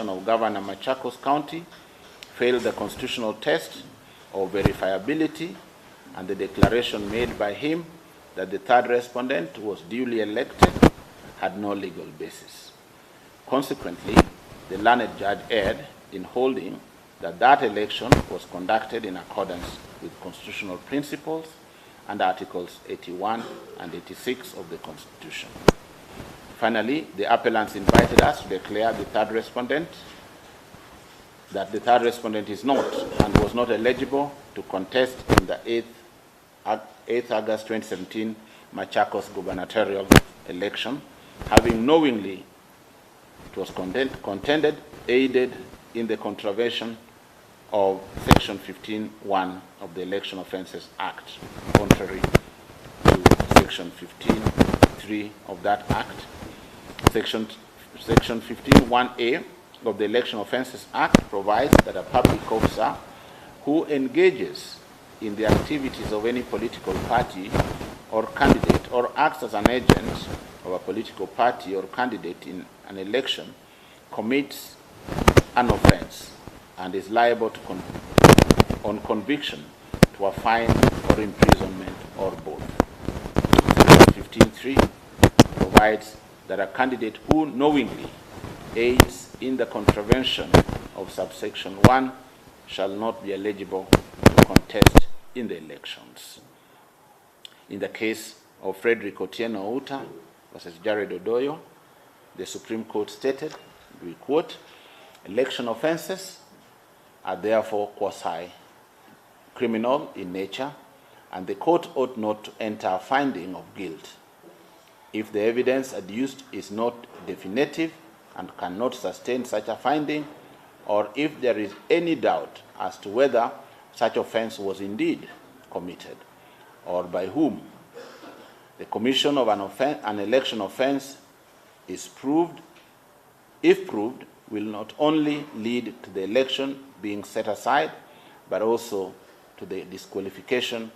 of Governor Machakos County failed the constitutional test of verifiability, and the declaration made by him that the third respondent was duly elected had no legal basis. Consequently, the learned judge erred in holding that that election was conducted in accordance with constitutional principles and Articles 81 and 86 of the Constitution. Finally, the appellants invited us to declare that the third respondent is not and was not eligible to contest in the 8th August 2017 Machakos gubernatorial election, having knowingly, it was contended, aided in the contravention of Section 15(1) of the Election Offences Act, contrary to Section 15(3) of that Act. Section 15(1)(a) of the Election Offences Act provides that a public officer who engages in the activities of any political party or candidate or acts as an agent of a political party or candidate in an election commits an offense and is liable to on conviction to a fine or imprisonment or both. Section 15(3) provides that a candidate who knowingly aids in the contravention of subsection 1 shall not be eligible to contest in the elections. In the case of Frederick Otieno Outa versus Jared Odoyo, the Supreme Court stated, we quote, "Election offenses are therefore quasi-criminal in nature, and the court ought not to enter a finding of guilt if the evidence adduced is not definitive and cannot sustain such a finding, or if there is any doubt as to whether such offense was indeed committed, or by whom. The commission of an election offense is proved, if proved, will not only lead to the election being set aside, but also to the disqualification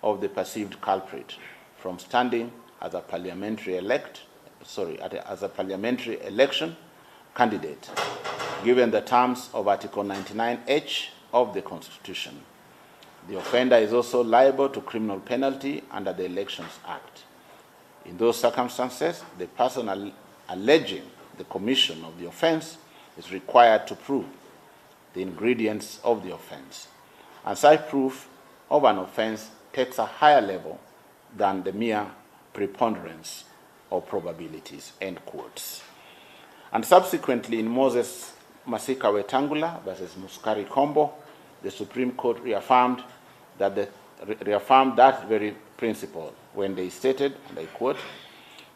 of the perceived culprit from standing as a parliamentary election candidate, given the terms of Article 99H of the Constitution. The offender is also liable to criminal penalty under the Elections Act. In those circumstances, the person alleging the commission of the offense is required to prove the ingredients of the offense, and such proof of an offense takes a higher level than the mere preponderance of probabilities," end quotes. And subsequently, in Moses Masika Wetangula versus Muskari Kombo, the Supreme Court reaffirmed that very principle when they stated, and I quote,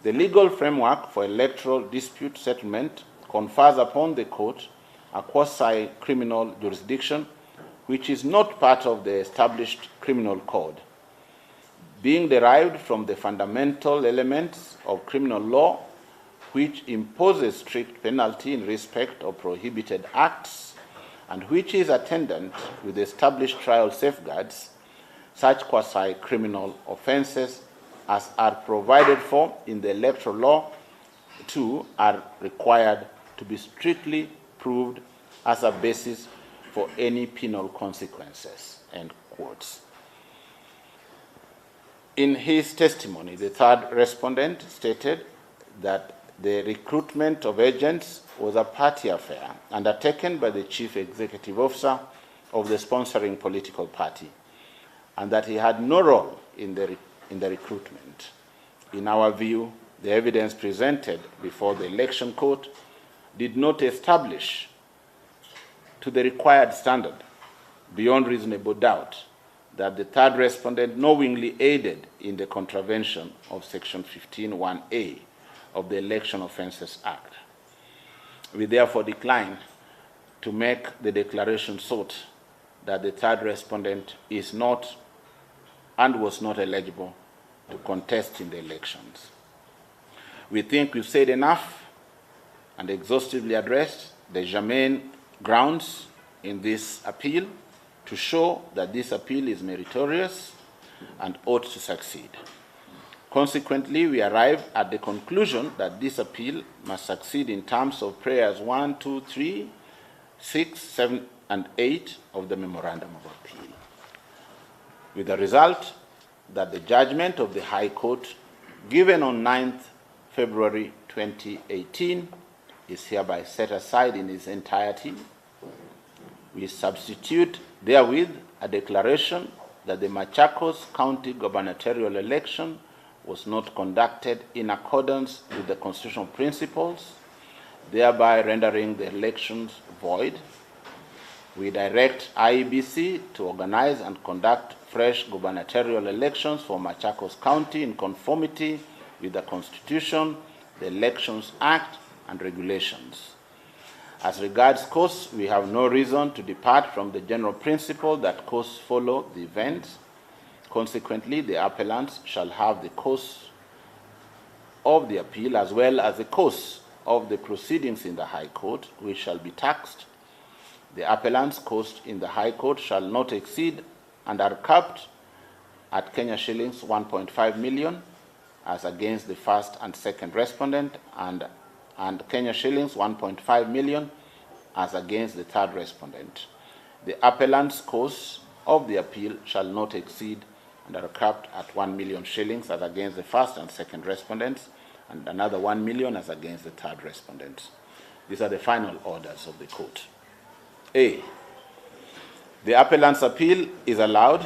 "The legal framework for electoral dispute settlement confers upon the court a quasi-criminal jurisdiction which is not part of the established criminal code, being derived from the fundamental elements of criminal law, which imposes strict penalty in respect of prohibited acts, and which is attendant with established trial safeguards. Such quasi-criminal offenses as are provided for in the electoral law, too, are required to be strictly proved as a basis for any penal consequences," end quotes. In his testimony, the third respondent stated that the recruitment of agents was a party affair undertaken by the chief executive officer of the sponsoring political party, and that he had no role in the recruitment. In our view, the evidence presented before the election court did not establish to the required standard, beyond reasonable doubt, that the third respondent knowingly aided in the contravention of Section 15(1)(a) of the Election Offences Act. We therefore decline to make the declaration sought that the third respondent is not and was not eligible to contest in the elections. We think we've said enough and exhaustively addressed the germane grounds in this appeal to show that this appeal is meritorious and ought to succeed. Consequently, we arrive at the conclusion that this appeal must succeed in terms of prayers 1, 2, 3, 6, 7, and 8 of the Memorandum of Appeal, with the result that the judgment of the High Court given on 9th February 2018 is hereby set aside in its entirety. We substitute therewith a declaration that the Machakos County gubernatorial election was not conducted in accordance with the constitutional principles, thereby rendering the elections void. We direct IEBC to organize and conduct fresh gubernatorial elections for Machakos County in conformity with the Constitution, the Elections Act, and regulations. As regards course, we have no reason to depart from the general principle that course follow the events. Consequently, the appellants shall have the course of the appeal as well as the course of the proceedings in the High Court, which shall be taxed. The appellant's cost in the High Court shall not exceed and are capped at Kenya shillings 1.5 million as against the first and second respondent, and Kenya shillings 1.5 million as against the third respondent. The appellant's cost of the appeal shall not exceed and are capped at 1 million shillings as against the first and second respondents, and another 1 million as against the third respondents. These are the final orders of the court. A. The appellant's appeal is allowed,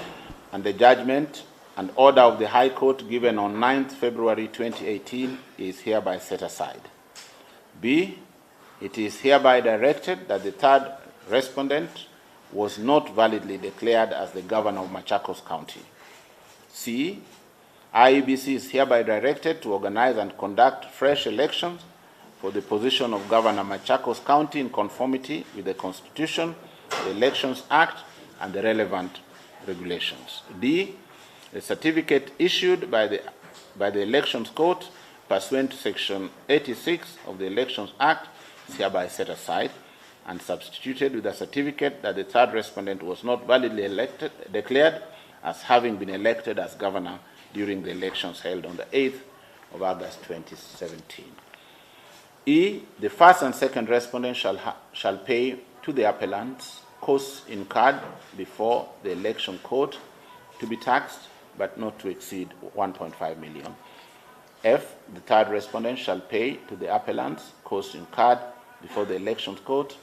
and the judgment and order of the High Court given on 9th February 2018 is hereby set aside. B. It is hereby directed that the third respondent was not validly declared as the governor of Machakos County. C. IEBC is hereby directed to organize and conduct fresh elections for the position of Governor Machakos County in conformity with the Constitution, the Elections Act, and the relevant regulations. D. A certificate issued by the Elections Court pursuant to Section 86 of the Elections Act is hereby set aside and substituted with a certificate that the third respondent was not validly declared as having been elected as governor during the elections held on the 8th of August 2017. E. The first and second respondent shall pay to the appellants costs incurred before the election court to be taxed but not to exceed 1.5 million. F. The third respondent shall pay to the appellants costs incurred before the elections court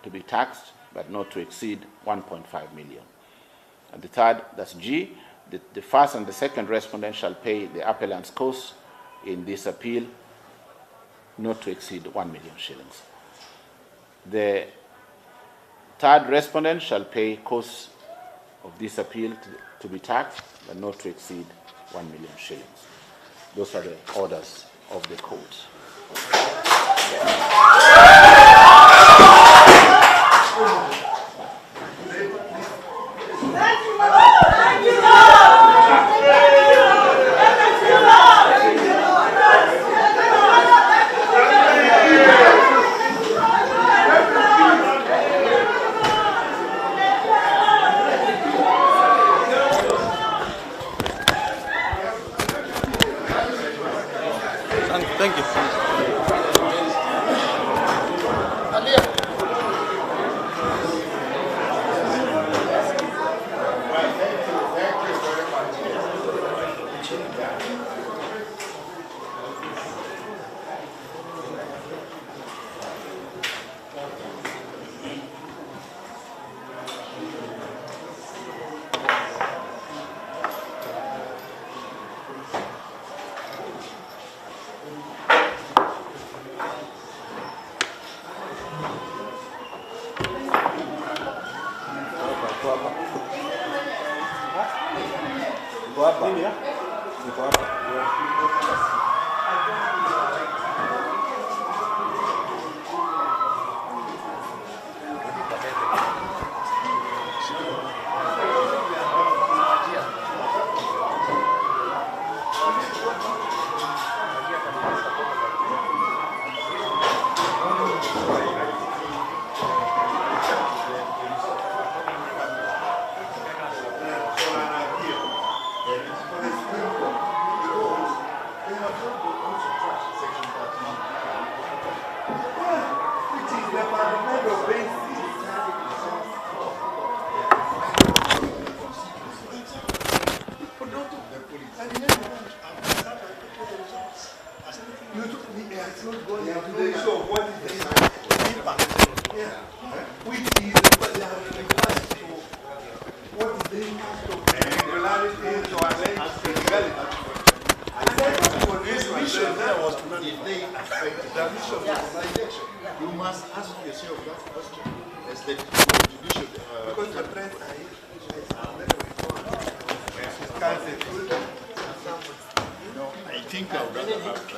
to be taxed but not to exceed 1.5 million. And the third, that's G, the first and the second respondent shall pay the appellant's costs in this appeal not to exceed 1 million shillings. The third respondent shall pay costs of this appeal to be taxed but not to exceed 1 million shillings. Those are the orders of the court. Thank you. You must ask yourself that question. As the judicial, Because the press are I think I would rather have